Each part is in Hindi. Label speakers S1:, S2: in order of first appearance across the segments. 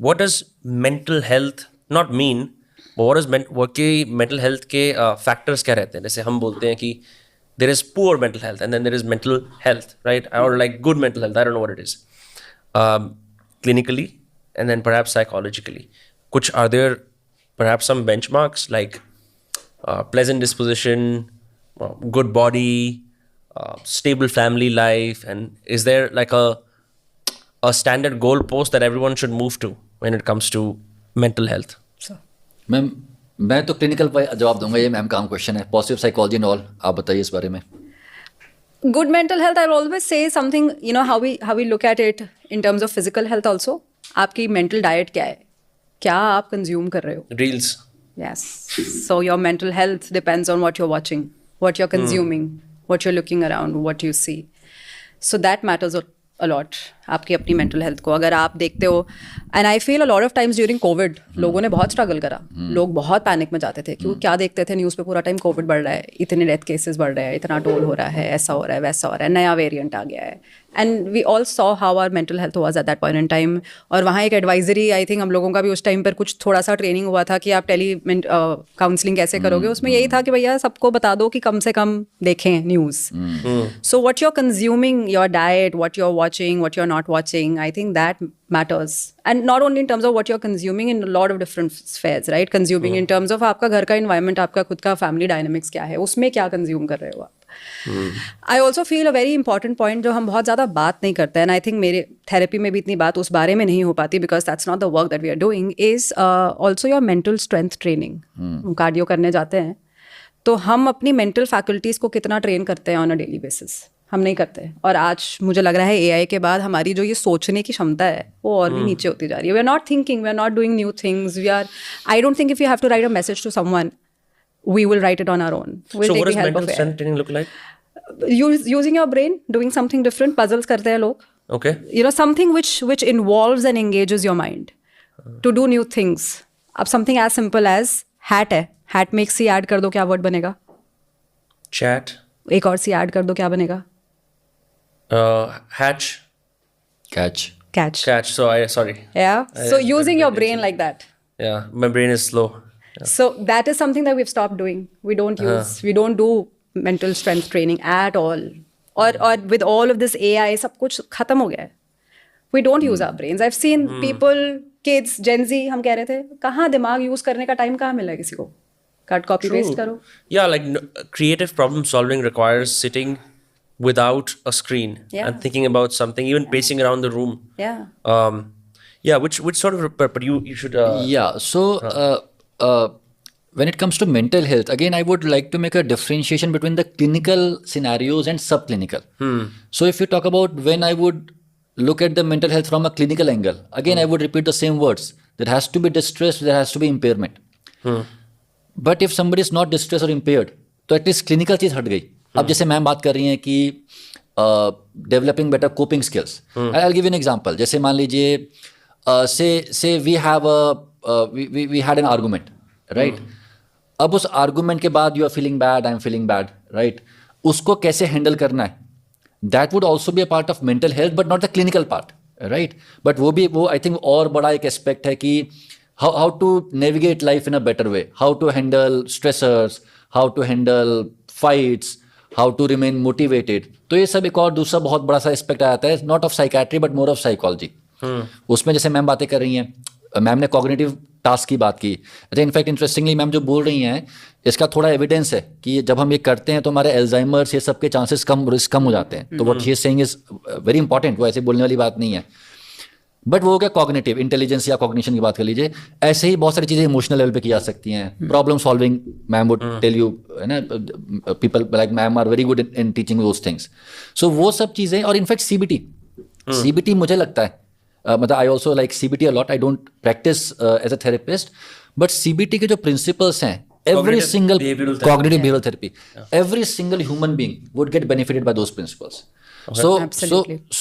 S1: what does mental health not mean, but what does what के mental health के factors क्या रहते हैं? जैसे हम बोलते हैं कि there is poor mental health and then there is mental health, right? Or like good mental health, I don't know what it is. Clinically and then perhaps psychologically. Are there perhaps some benchmarks like pleasant disposition, good body, stable family life, and is there like a standard goal post that everyone should move to when it comes to mental health?
S2: Ma'am मैं तो क्लिनिकल जवाब दूंगा, ये मैम का क्वेश्चन है, पॉजिटिव साइकोलॉजी एंड ऑल, आप बताइए इस बारे में.
S3: Good mental health, I'll always say something, you know, how we look at it in terms of physical health also. आपकी mental diet क्या है, क्या आप consume कर रहे हो?
S1: Reels.
S3: Yes. So your mental health depends on what you're watching, what you're consuming, what you're looking around, what you see. So that matters a lot. आपकी अपनी mental health को अगर आप देखते हो, and I feel a lot of times during COVID लोगों ने बहुत struggle करा, लोग बहुत पैनिक में जाते थे क्योंकि क्या देखते थे न्यूज़ पे पूरा टाइम कोविड बढ़ रहा है, इतने डेथ केसेस बढ़ रहे हैं, इतना टोल हो रहा है, ऐसा हो रहा है, वैसा हो रहा है, नया वेरिएंट आ गया है. And we all saw how our mental health was at that point in time. और वहाँ एक एडवाइजरी, आई थिंक हम लोगों का भी उस टाइम पर कुछ थोड़ा सा ट्रेनिंग हुआ था कि आप टेली काउंसलिंग कैसे करोगे. उसमें यही था कि भैया सबको बता दो कि कम से कम देखें news. So what you are consuming, your diet, what you are watching, what you are not watching, I think that matters. And not only in terms of what you're consuming in a lot of different spheres, right? Consuming in terms of आपका घर का environment, आपका खुद का family dynamics क्या है, उसमें क्या consume कर रहे हो आप. I also feel a very important point जो हम बहुत ज़्यादा बात नहीं करते हैं, and I think मेरे therapy में भी इतनी बात उस बारे में नहीं हो पाती because that's not the work that we are doing, is also your mental strength training. हम cardio करने जाते हैं तो हम अपनी mental faculties को कितना train करते हैं on a daily basis. हम नहीं करते. और आज मुझे लग रहा है AI के बाद हमारी जो ये सोचने की क्षमता है वो और भी नीचे होती जा रही है. We are not thinking, we are not doing new things. We are, I don't think if you have to write a message to someone, we will write it on our own.
S1: So what does mental strength training look like?
S3: Using your brain, doing something different. Puzzles करते हैं लोग.
S1: Okay.
S3: You know, something which involves and engages your mind to do new things. अब something as simple as hat है, hat में एक सी ऐड कर दो, क्या वर्ड बनेगा?
S1: Chat.
S3: एक और सी ऐड कर दो, क्या बनेगा?
S1: Hatch.
S2: Catch.
S3: Catch.
S1: So sorry.
S3: Yeah. So using your brain like that.
S1: Yeah, my brain is slow. Yeah.
S3: So that is something that we've stopped doing. We don't do mental strength training at all. Or with all of this AI, सब कुछ खत्म हो गया है. We don't use our brains. I've seen people, kids, Gen Z, हम कह रहे थे, कहाँ दिमाग यूज करने का टाइम कहाँ मिला है किसी को? कट कॉपी पेस्ट करो.
S1: Yeah, like creative problem solving requires sitting without a screen and thinking about something, even pacing around the room. Which sort of, but you should.
S2: So when it comes to mental health, again, I would like to make a differentiation between the clinical scenarios and subclinical. So if you talk about when I would look at the mental health from a clinical angle, again, I would repeat the same words. There has to be distress, there has to be impairment. But if somebody is not distressed or impaired, तो एटलीस्ट क्लिनिकल चीज़ हट गई. अब जैसे मैम बात कर रही हैं कि developing better coping skills. I will give an example. जैसे मान लीजिए say we had an argument, right? अब उस आर्गुमेंट के बाद you are feeling bad, I am feeling bad, right? उसको कैसे हैंडल करना है, that would also be a part of mental health, but not the clinical part, right? But वो आई थिंक और बड़ा एक एस्पेक्ट है कि how to navigate life in a better way, how to handle stressors, how to handle fights, how to remain motivated. तो ये सब एक और दूसरा बहुत बड़ा सा एस्पेक्ट आता है, not of psychiatry but more of psychology. उसमें जैसे मैम बातें कर रही हैं, मैम ने कॉग्निटिव टास्क की बात की. अच्छा, इनफैक्ट इंटरेस्टिंगली मैम जो बोल रही हैं, इसका थोड़ा एविडेंस है कि जब हम ये करते हैं तो हमारे एल्जाइमर्स ये सब के चांसेस कम हो जाते हैं. तो what she is saying is very important. वो ऐसे बोलने वाली बात नहीं है. बट वो हो गया कॉग्निटिव इंटेलिजेंस या कॉग्निशन की बात कर लीजिए. ऐसे ही बहुत सारी चीज़ें इमोशनल लेवल पे की जा सकती हैं. Problem solving, ma'am would tell you, है ना, people like ma'am are very good in teaching those things. So वो सब चीज़ें. और इनफैक्ट सीबीटी मुझे लगता है, मतलब I also like CBT a lot. I don't practise as a therapist, but CBT के जो प्रिंसिपल्स हैं, every single cognitive behavioral therapy, every single human being would get benefited by those principles.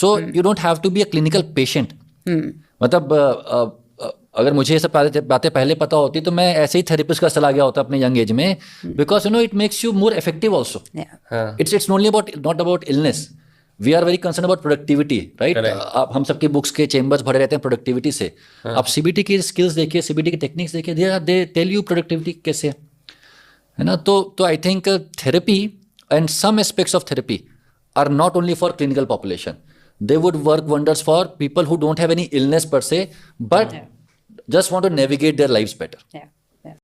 S2: So you don't have to be a clinical patient. मतलब अगर मुझे ये सब बातें पहले पता होती तो मैं ऐसे ही थेरेपिस्ट का सलाह गया होता अपने यंग एज में, because you know it makes you more effective also. It's not about illness. We are very concern about productivity, right? आप हम सबके बुक्स के चेम्बर्स भरे रहते हैं प्रोडक्टिविटी से. आप सीबीटी की स्किल्स देखिए, सीबीटी की टेक्निक्स देखिए, दे टेल यू प्रोडक्टिविटी कैसे है ना. तो I think therapy and some aspects of therapy are not only for clinical population. They would work wonders for people who don't have any illness per se, but just want to navigate their lives better.
S3: Yeah.